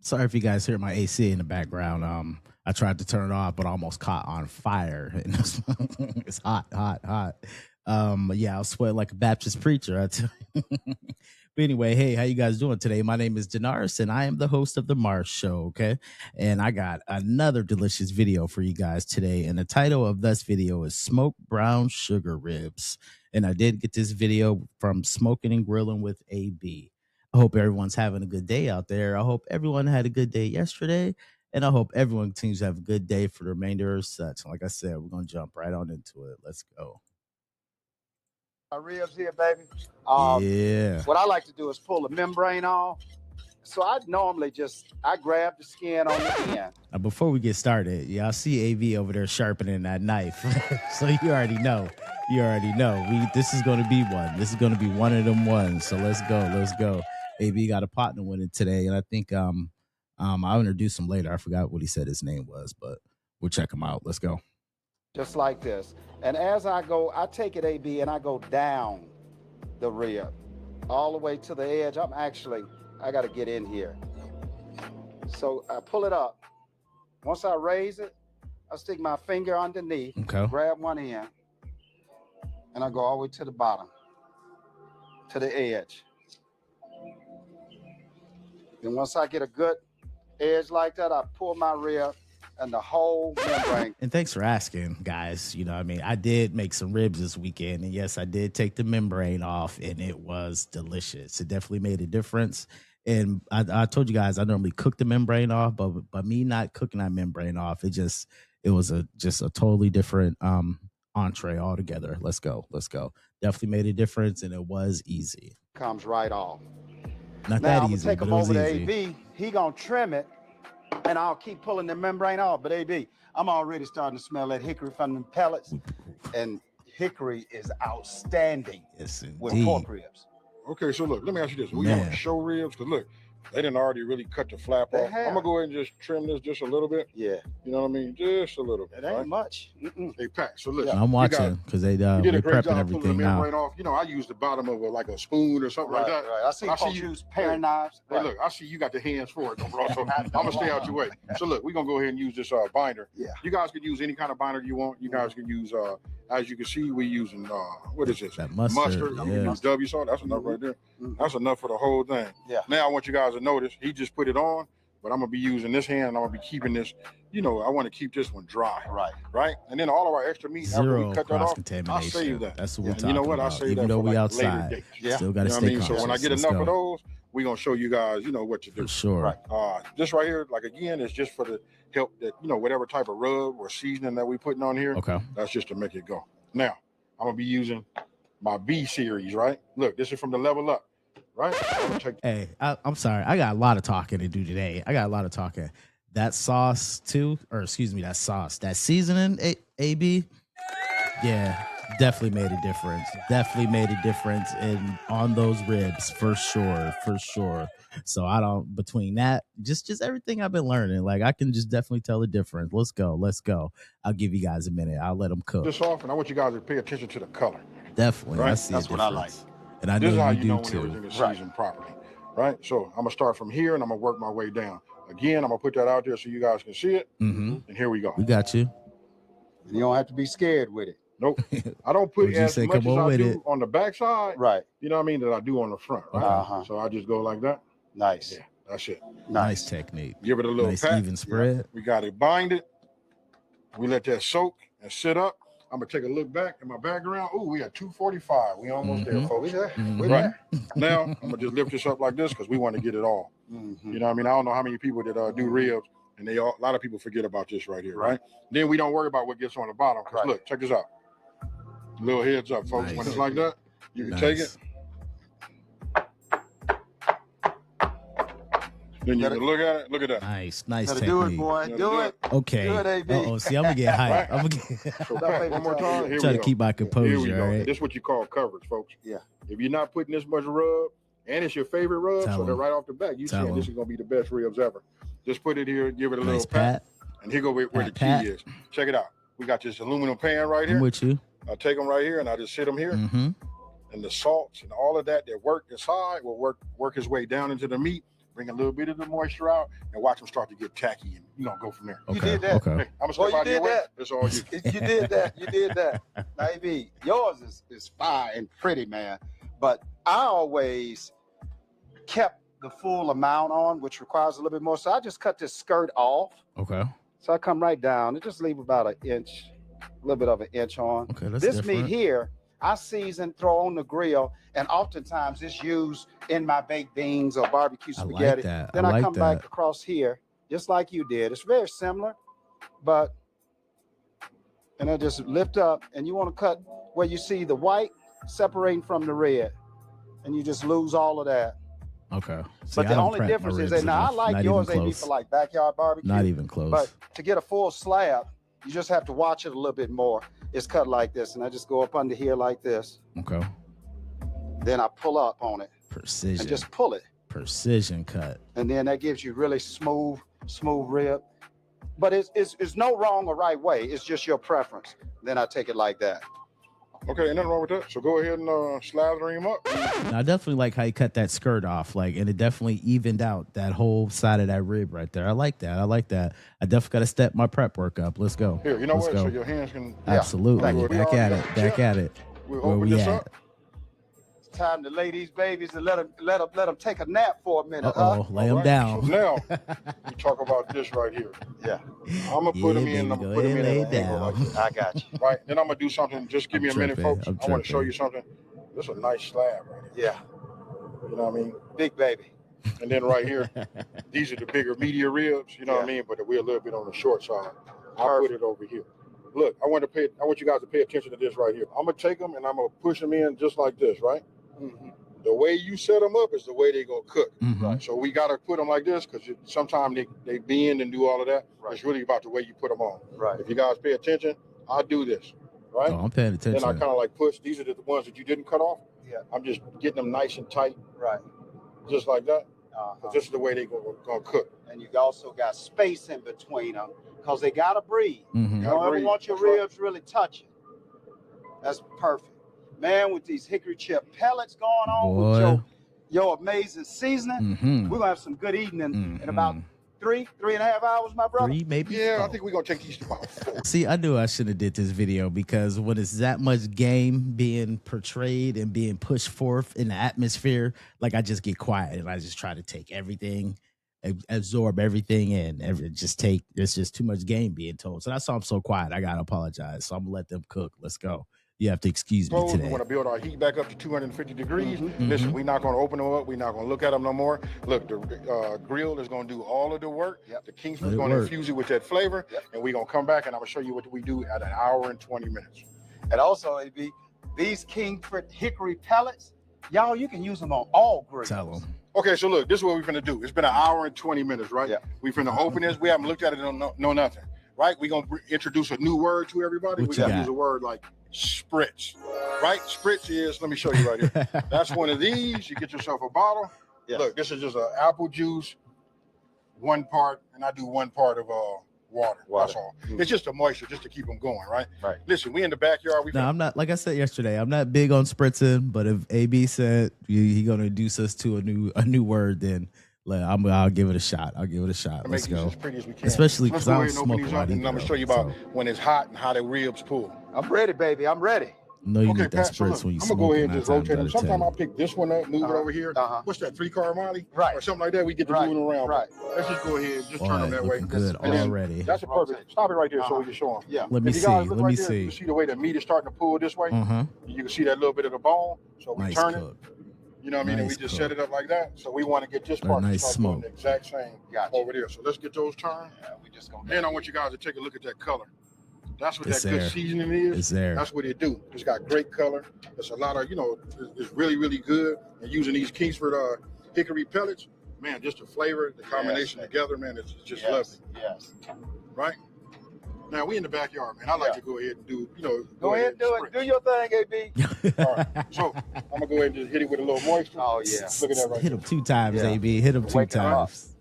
Sorry if you guys hear my AC in the background. I tried to turn it off, but almost caught on fire. It's hot, hot, hot. Yeah, I'll sweat like a Baptist preacher. I tell you. But anyway, hey, how you guys doing today? My name is Danaris, and I am the host of the Mars Show. Okay, and I got another delicious video for you guys today, and the title of this video is "Smoked Brown Sugar Ribs." And I did get this video from Smoking and Grilling with AB. I hope everyone's having a good day out there. I hope everyone had a good day yesterday, and I hope everyone continues to have a good day for the remainder of such. Like I said, we're gonna jump right on into it. Let's go. Our ribs here, baby. Yeah. What I like to do is pull the membrane off. So I normally I grab the skin on the end. Before we get started, y'all see AV over there sharpening that knife. So you already know. This is going to be one. This is going to be one of them ones. So let's go. AV got a partner with it today, and I think I'll introduce him later. I forgot what he said his name was, but we'll check him out. Let's go. Just like this. And as I go, I take it, AB, and I go down the rib all the way to the edge. I got to get in here. So I pull it up. Once I raise it, I stick my finger underneath, grab one end, and I go all the way to the bottom, to the edge. Then once I get a good edge like that, I pull my rib and the whole membrane. And thanks for asking, guys. You know what I mean? I did make some ribs this weekend, and yes, I did take the membrane off, and it was delicious. It definitely made a difference. And I told you guys I normally cook the membrane off, but by me not cooking that membrane off, it was a totally different entree altogether. Let's go. Definitely made a difference, and it was easy. Comes right off. Not now, that easy, I'm gonna take but him it over was to easy. AB. He gonna trim it, and I'll keep pulling the membrane off. But AB, I'm already starting to smell that hickory from the pellets, and hickory is outstanding with pork ribs. Okay, so look, let me ask you this. We want to show ribs, because look, they didn't already really cut the flap off. I'm gonna go ahead and just trim this just a little bit. Yeah. You know what I mean? Just a little bit. It ain't much. Hey, Pat, so look. I'm watching because they're prepping everything now. Right off. You know, I use the bottom of like a spoon or something like that. Right. I see you use paring knives. Hey, look, I see you got the hands for it, bro. So I'm gonna stay out your way. So look, we're gonna go ahead and use this binder. Yeah. You guys can use any kind of binder you want. You guys can use as you can see, we're using what is this? That mustard. I'm gonna use W salt. That's enough right there. That's enough for the whole thing. Yeah. Now I want you guys to notice he just put it on, but I'm gonna be using this hand and I'm gonna be keeping this, I want to keep this one dry. Right. And then all of our extra meat, after we cut that off, I'll save that. That's what we're talking about. I'll save Even that though for we like outside, later dates. Yeah. Still got to stay conscious. So when I get enough of those, we're gonna show you guys, what to do. For sure. This right here, like again, is just for the help that, whatever type of rub or seasoning that we're putting on here. Okay. That's just to make it go. Now, I'm gonna be using my B series, right? Look, this is from the Level Up, right? Hey, I'm sorry. I got a lot of talking to do today. That sauce too, that seasoning, AB, yeah, definitely made a difference. On those ribs, for sure. So between that, just everything I've been learning, like I can just definitely tell the difference. Let's go. I'll give you guys a minute. I'll let them cook. This off, and I want you guys to pay attention to the color. Definitely, right? I see. That's what I like. And I this know is how you you know do when too. everything is seasoned properly, right? So I'm gonna start from here, and I'm gonna work my way down. Again, I'm gonna put that out there so you guys can see it. Mm-hmm. And here we go. We got you. You don't have to be scared with it. Nope. I don't put as much as I do on the backside. Right. You know what I mean? That I do on the front. Right. So I just go like that. Nice. Yeah, that's it. Nice technique. Give it a little pat. Even spread. Yeah. We got it binded. We let that soak and sit up. I'm gonna take a look back in my background. Oh, we at 245. We almost there, folks. Right. Now I'm gonna just lift this up like this because we want to get it all. You know what I mean? I don't know how many people that do ribs, and a lot of people forget about this right here, right? Then we don't worry about what gets on the bottom. Because look, check this out. Little heads up, folks. When it's like that, you can take it. Then you can look at it. Look at that. Nice technique. Do it, boy. Do it. Okay. Do it, AB. Uh-oh. See, I'm gonna get hyped. One more time. Here Try we to keep my composure. Here we go. All right? This is what you call coverage, folks. Yeah. If you're not putting this much rub, and it's your favorite rub, Tell so that 'em. right off the bat, you saying this is gonna be the best ribs ever. Just put it here, give it a Nice little pat, and here go where the pat. key is. Check it out. We got this aluminum pan right here. I'm with you. I take them right here, and I just sit them here. Mm-hmm. And the salts and all of that work inside will work his way down into the meat. bring a little bit of the moisture out, and watch them start to get tacky, and go from there. You did that. Okay. Hey, I'm gonna step out of your way. It's all you. You did that. You did that. Now, AB, yours is fine and pretty, man. But I always kept the full amount on, which requires a little bit more. So I just cut this skirt off. Okay. So I come right down and just leave about an inch, a little bit of an inch on. Okay, that's this different. meat here, I season, throw on the grill, and oftentimes it's used in my baked beans or barbecue spaghetti. I like that. Then I I like come that. back across here, just like you did. It's very similar, and I just lift up, and you want to cut where you see the white separating from the red, and you just lose all of that. Okay. See, But the only difference is that now I like yours, AB, for like backyard barbecue. Not even close. But to get a full slab, you just have to watch it a little bit more. It's cut like this, and I just go up under here like this. Okay. Then I pull up on it Precision. and just pull it. Precision cut. And then that gives you really smooth rib. But it's no wrong or right way. It's just your preference. Then I take it like that. Okay, ain't nothing wrong with that. So go ahead and slather him up. Now, I definitely like how you cut that skirt off, and it definitely evened out that whole side of that rib right there. I like that. I definitely got to step my prep work up. Let's go. Here, you know Let's what? go. So your hands can. Absolutely. Yeah. Back at it. Back at it. We'll Where open we this at? up. It's time to lay these babies and let them take a nap for a minute. Uh-oh. Lay them All right, down. So now we talk about this right here. Yeah, I'm gonna put him Yeah, in. I'm baby, gonna put him go in ahead, an lay angle like down. this. I got you. Right. Then I'm gonna do something. Just give me a minute, tripping. folks. I'm I want to show tripping. you something. This is a nice slab right here. Yeah, You know what I mean? big baby. And then right here, these are the bigger media ribs. You know what I mean? But we're a little bit on the short side. I'll put it over here. Look, I want you guys to pay attention to this right here. I'm gonna take them and I'm gonna push them in just like this, right? Mm-hmm. The way you set them up is the way they're gonna cook. Mhm. So we gotta put them like this because sometimes they bend and do all of that. Right. It's really about the way you put them on. Right. If you guys pay attention, I do this, right? Oh, I'm paying Then I attention. kind of like push. These are the ones that you didn't cut off. Yeah. I'm just getting them nice and tight, Right. just like that. Uh-huh. 'Cause this is the way they're gonna cook. And you also got space in between them because they gotta breathe. Mhm. You don't ever breathe. want your That's right. ribs really touching. That's perfect, man. With these hickory chip pellets going on with Boy. your amazing seasoning, Mhm. we're gonna have some good eating in Mhm. about 3.5 hours, my brother. 3, maybe. Yeah, I 4. think we're gonna take these to about 4. See, I knew I should have did this video because when it's that much game being portrayed and being pushed forth in the atmosphere, like I just get quiet and I just try to take everything, absorb everything in. It's just too much game being told. So that's why I'm so quiet. I gotta apologize. So I'm gonna let them cook. Let's go. You have to excuse me We today. want to build our heat back up to 250 degrees. Mhm. Listen, we're not going to open them up. We're not going to look at them no more. Look, the grill is going to do all of the work. Yep. The Kingsford's Let it going to work. infuse it with that flavor. Yep. And we're going to come back and I'm going to show you what we do at 1 hour and 20 minutes. And also, AB, these Kingford hickory pellets, y'all, you can use them on all grills. Tell them. Okay, so look, this is what we're going to do. It's been 1 hour and 20 minutes, right? Yeah. We're going to open this. We haven't looked at it, know nothing, right? We're going to introduce a new word to everybody. What We're you going to got? use a word like spritz, right? Spritz is, let me show you right here. That's one of these. You get yourself a bottle. Yes. Look, this is just an apple juice, 1 part, and I do 1 part of water. That's all. Mm. It's just the moisture, just to keep them going, right? Right. Listen, we in the backyard. We No, I'm not. Like I said yesterday, I'm not big on spritzing. But if AB said he gonna introduce us to a new word, then I'll give it a shot. I'll give it a shot. to Let's make these go. as pretty as we can. Especially Let's 'cause I go don't ahead and open smoke these a up, lot and I'm either, gonna show you about so. when it's hot and how the ribs pull. I'm ready, baby. I'm ready. No, you Okay, need that Pat, so spritz look, when you I'm smoke. gonna go ahead and just rotate them. Sometimes I'll I pick this one up, move it Uh-huh. over here. Uh-huh. What's that, 3 caramali? Right. Or something like that. We get to Right. moving around. Right. Let's just go ahead, just turn them that way. Good And then already. That's a perfect. Stop it right there so we can show them. Yeah. Let me If you see. guys look Let me right there, see. you see the way the meat is starting to pull this way. Uh-huh. You can see that little bit of the bone. So we Nice turn cook. it. You know what I mean? And we Nice just cook. set it up like that. So we want to get this A part to nice start doing smoke. the exact same Gotcha. over there. So let's get those turned. Yeah, we just gonna. Then I want you guys to take a look at that color. That's what It's that good there. seasoning is. It's there. That's what it do. It's got great color. It's a lot of, it's really, really good. And using these Kingsford hickory pellets, man, just the flavor, the combination Yes. together, man, it's just Yes. lovely, Yes. right? Now we in the backyard, man. I like Yeah. to go ahead and do, Go ahead and do it. Do your thing, AB. All right. So I'm gonna go ahead and just hit it with a little moisture. Oh yeah. Look at that right Hit him 2 times, Yeah. AB. Hit him 2 Wake him up. times.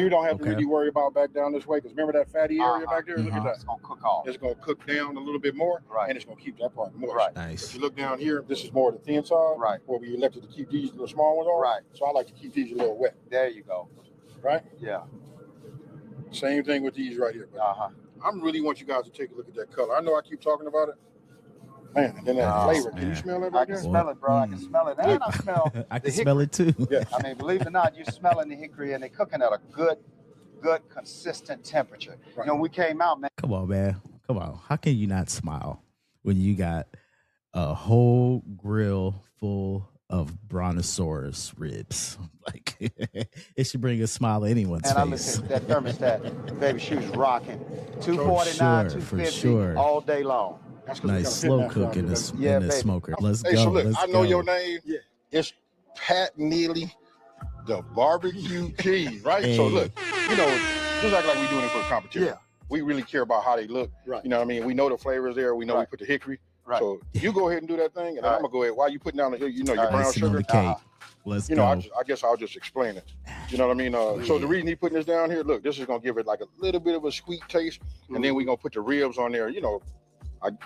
We don't have to Okay. really worry about back down this way because remember that fatty area back there? Look at that. It's gonna cook off. It's gonna cook down a little bit more, Right. and it's gonna keep that part moist. Right. Nice. If you look down here, this is more the thin side, Right. where we elected to keep these little small ones on. Right. So I like to keep these a little wet, There you go. right? Yeah. Same thing with these right here. But Uh-huh. I really want you guys to take a look at that color. I know I keep talking about it. Man, and then that Nice, flavor. Can you man. smell that I right can there? smell it, bro. I can smell it. And I smell I the can smell it too. Yeah. I mean, believe it or not, you're smelling the hickory and they're cooking at a good, consistent temperature. Right. You know, we came out, man. Come on, man. Come on. How can you not smile when you got a whole grill full of brontosaurus ribs? Like, it should bring a smile to anyone's And I face. listen, that thermostat, baby, she was rocking. 249, For 250 sure. all day long. That's 'cause we Nice gotta slow hit that cook in down. the, Yeah, in the baby. smoker. Let's Hey, go. so look, Let's I know go. your name. Yeah. It's Pat Neely, the barbecue king, right? So Hey. look, you know, just act like we're doing it for the competition. Yeah. We really care about how they look. Right. You know what I mean? We know the flavors there. We know we Right. put the hickory. Right. So you go ahead and do that thing, and then Right. I'm gonna go ahead while you putting down the, you know, your All right. brown Icing on sugar. the cake. Uh-huh. Let's You know, go. I guess I'll just explain it. You know what I mean? So the reason he putting this down here, look, this is gonna give it like a little bit of a sweet taste, and then we're gonna put the ribs on there. You know,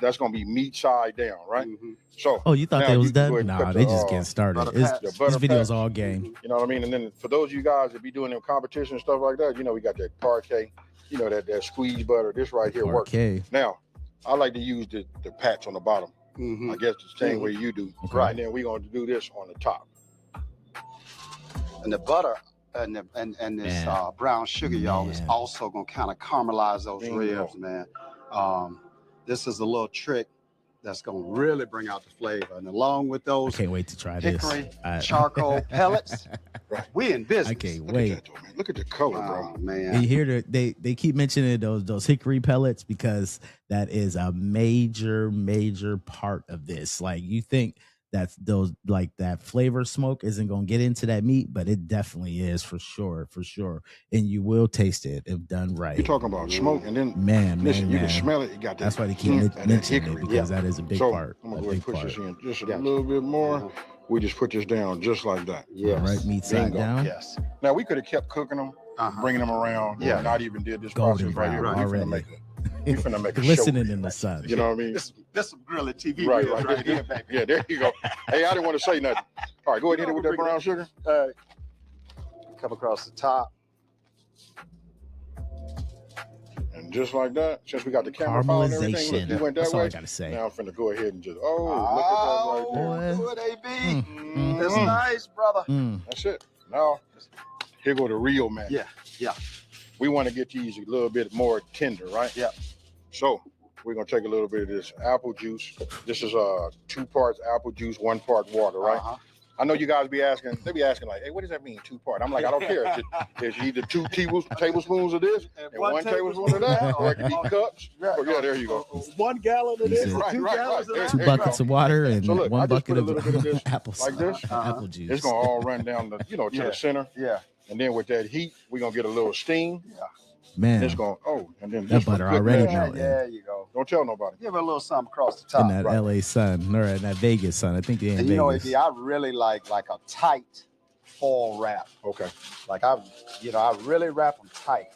that's gonna be meat side down, right? Mhm. So Oh, you thought now they you was can go done? ahead and Nah, put they the, just getting started. butter It's, pats. the butter this video's pats. all game. You know what I mean? And then for those of you guys that be doing them competition and stuff like that, you know, we got that parquet, you know, that squeeze butter. This right here works. Okay. Now, I like to use the patch on the bottom. Mhm. I guess the same Mhm. way you do. Okay. And then we're going to do this on the top. And the butter and this Man. brown sugar, y'all, is Man. also gonna kind of caramelize those Bingo. ribs, man. This is a little trick that's gonna really bring out the flavor. And along with I those can't wait to try this. hickory I- charcoal pellets, Right. we in business. I can't Look wait. at that, though, man. Look at the color, bro. Oh man. And you hear they keep mentioning those hickory pellets because that is a major part of this. Like, you think that's those, like, that flavor smoke isn't gonna get into that meat, but it definitely is for sure. And you will taste it if done right. You're talking about smoke, and then Man, listen, you man. can smell it. You got that. That's why they keep and that mentioning it, hickory. because that is a big So part. I'm A gonna go ahead big and push part. this in just a Gotcha. little bit more. Uh-huh. We just put this down just like that. Yes. All right, meat side Bingo. down. Yes. Now we could have kept cooking them, Uh-huh. bringing them around, Yeah. and not even did this Golden process right here. brown We already. finna make we finna make a Listening show. in the sun. You know what I mean? This some grilling TV Right, ribs right. right here, baby. Yeah, there you go. Hey, I didn't want to say nothing. All right, go ahead and hit it with that brown sugar. Come across the top. And just like that, since we got the camera following everything, look, Caramelization. you went that That's all I way. gotta say. Now I'm finna go ahead and just, look at that right there. Boy. Do it, AB. Mm, That's mm, nice, brother. mm. That's it. Now, here go the real man. Yeah, yeah. We want to get these a little bit more tender, right? Yeah. So we're gonna take a little bit of this apple juice. This is 2 parts apple juice, 1 part water, right? Uh-huh. I know you guys be asking, they be asking like, hey, what does that mean, 2 part? I'm like, I don't care. It's either 2 tablespoons of this and 1 tablespoon of that, or it can be cups. Oh, yeah, there you go. 1 gallon of He this. said- Right, 2 right, gallons right. of that. Two There you buckets go. of water and So look, I one just bucket put a of little bit of this apple like this. apple juice. It's gonna all run down the, to Yeah. the center. Yeah. And then with that heat, we're gonna get a little steam. Man, It's gonna, and then that just for butter good already measure, Yeah, melting. there you go. don't tell nobody. Give it a little something across the top. in that right? LA sun or in that Vegas sun. I think they're in And you know, Vegas. AB, I really like a tight foil wrap. Okay. Like I really wrap them tight.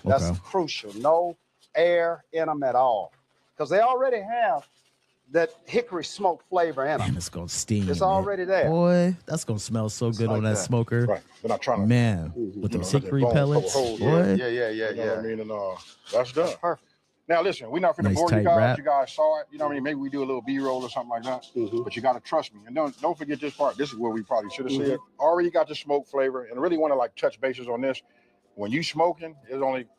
That's Okay. crucial. No air in them at all, because they already have that hickory smoke flavor in them. Man, it's gonna steam. It's man. already there. Boy, that's gonna smell so good like on that that. smoker. Right. They're not trying to, Man, Mhm. with You those know, let that hickory bone pellets, cover holes. boy. Yeah. you know what I mean? And that's done. Perfect. Now listen, we're not finna Nice bore you tight guys. wrap. You guys saw it. You know what I mean? Maybe we do a little B-roll or something like that. But you gotta trust me. And don't forget this part. This is where we probably should have said. Already got the smoke flavor, and really want to like touch bases on this. When you smoking,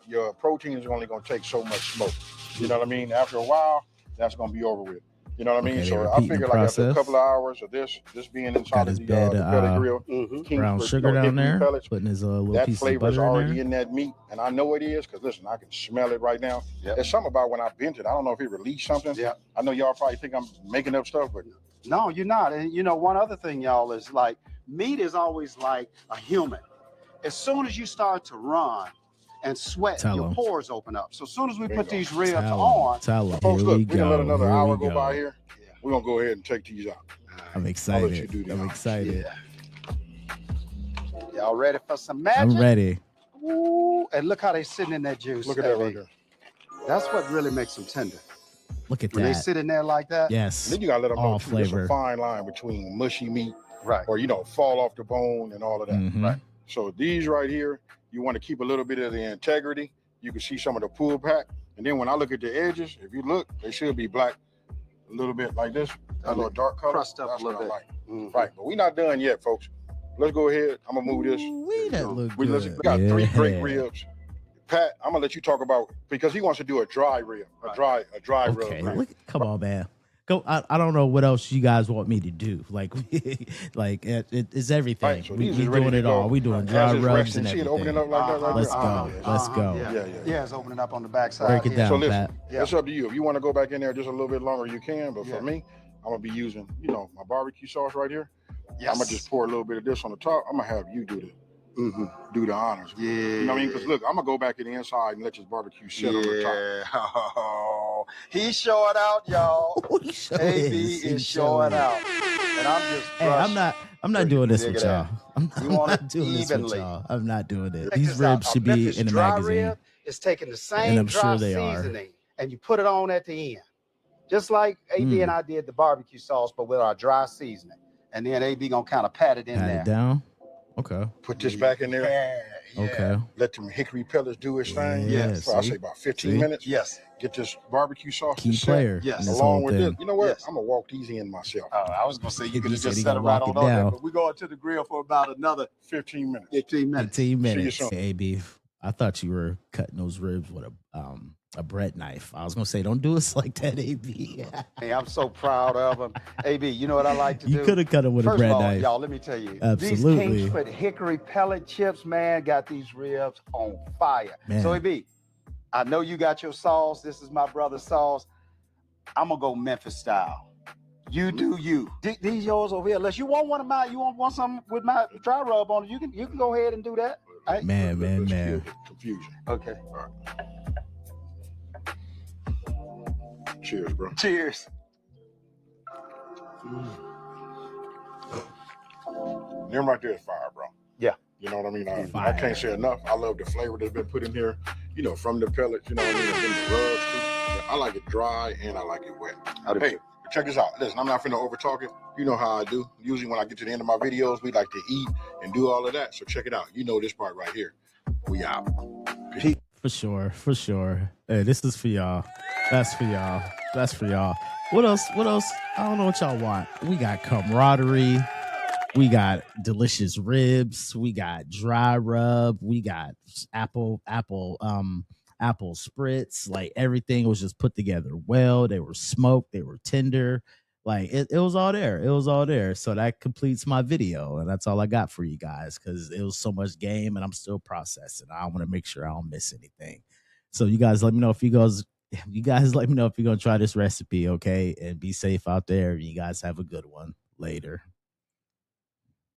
your protein is only gonna take so much smoke. You know what I mean? After a while, that's gonna be over with. You know what I mean? Okay, So they're I repeating figure the like after a process. couple of hours of this being Got inside his of the bed, pellet grill, King Brown for, sugar down hickory there, pellets, putting his little that piece of flavor is butter in already there. in that meat, and I know it is because listen, I can smell it right now. Yep. There's something about when I bent it. I don't know if it released something. Yeah. I know y'all probably think I'm making up stuff, but No, you're not. And you know, one other thing, y'all, is like meat is always like a human. As soon as you start to run and sweat, Tell your 'em. pores open up. So as soon as we Bingo. put these ribs Tell on, him, tell him. folks, Here look, we we're gonna let go. another Here hour we go by here. Yeah. We're gonna go ahead and take these out. I'm you excited. do the I'm honors. excited. Y'all ready for some magic? I'm ready. Ooh, and look how they sitting in that juice. Look at that right there. That's what really makes them tender. Look at When that. they sit in there like that. Yes. And then you gotta let them know All too, there's flavor. a fine line between mushy meat, Right. or fall off the bone and all of that. Mhm. Right. So these right here, you want to keep a little bit of the integrity. You can see some of the pull pack, and then when I look at the edges, if you look, they should be black, a little bit like this, a little dark color. Crust up That's a little what I bit. like. Right, but we're not done yet, folks. Let's go ahead. I'm gonna move this. Ooh, that look We good. got 3 great Yeah. ribs. Pat, I'm gonna let you talk about, because he wants to do a dry rib, a dry Okay, rub. look, come on, man. Go. I don't know what else you guys want me to do. Like, it's everything. Right, so we these is ready doing to it all. go. We doing As dry it's rubs resting, and see it everything. opening up like that right Let's there? go. Let's go. Yeah. It's opening up on the backside. Break it here. down, So listen, Pat. it's up to you. If you want to go back in there just a little bit longer, you can. But Yeah. for me, I'm gonna be using, my barbecue sauce right here. Yes. I'm gonna just pour a little bit of this on the top. I'm gonna have you do the honors. Yeah. You know what I mean? Because look, I'm gonna go back in the inside and let this barbecue sit on the top. Oh, he's showing out, y'all. He sure AB He is sure showing is. out, and I'm just. Hey, I'm not doing this with Dig it y'all. out. I'm We want not it doing this with evenly. y'all. I'm not doing it. Check These this out. ribs A should be Memphis in the dry magazine. Rib is taking the And same I'm sure dry they are. seasoning, and you put it on at the end, just like AB and I did the barbecue sauce, but with our dry seasoning. And then AB gonna kind of pat it in Pat there. it down. Okay. Put this back in there. Yeah. Okay. Let them hickory pellets do its thing. Yeah, So I see? say about 15 See? minutes. Yes. Get this barbecue sauce Key to set, player. Yes. in this along whole with thing. this. You know what? Yes. I'm gonna walk these in myself. I was gonna say you He could have said just he set gonna it right walk on it there, down. but we're going to the grill for about another 15 minutes. 15 minutes. 15 See you minutes. soon. Hey, beef. I thought you were cutting those ribs with a bread knife. I was gonna say, don't do us like that, AB. Hey, I'm so proud of him. AB, you know what I like to do? You could have cut it with First a bread of all, knife. y'all, let me tell you. Absolutely. These Kingsford hickory pellet chips, man, got these ribs on fire. Man. So, AB, I know you got your sauce. This is my brother's sauce. I'm going to go Memphis style. You do you. These yours over here. Unless you want one of mine, you want some with my dry rub on it, you can go ahead and do that. All right? Man. Confusion. Okay. All right. Cheers, bro. Cheers. Them right there is fire, bro. Yeah. You know what I mean? I Fire. can't say enough. I love the flavor that's been put in here, from the pellets, you know what I mean? And then the rubs too. Yeah, I like it dry and I like it wet. Hey, check this out. Listen, I'm not finna over talk it. You know how I do. Usually when I get to the end of my videos, we like to eat and do all of that. So check it out. You know this part right here. We out. For sure. Hey, this is for y'all. That's for y'all. What else? I don't know what y'all want. We got camaraderie. We got delicious ribs. We got dry rub. We got apple spritz. Like everything was just put together well. They were smoked. They were tender. Like it was all there. It was all there. So that completes my video. And that's all I got for you guys because it was so much game and I'm still processing. I want to make sure I don't miss anything. So you guys let me know if you guys let me know if you're going to try this recipe, okay? And be safe out there. You guys have a good one. Later.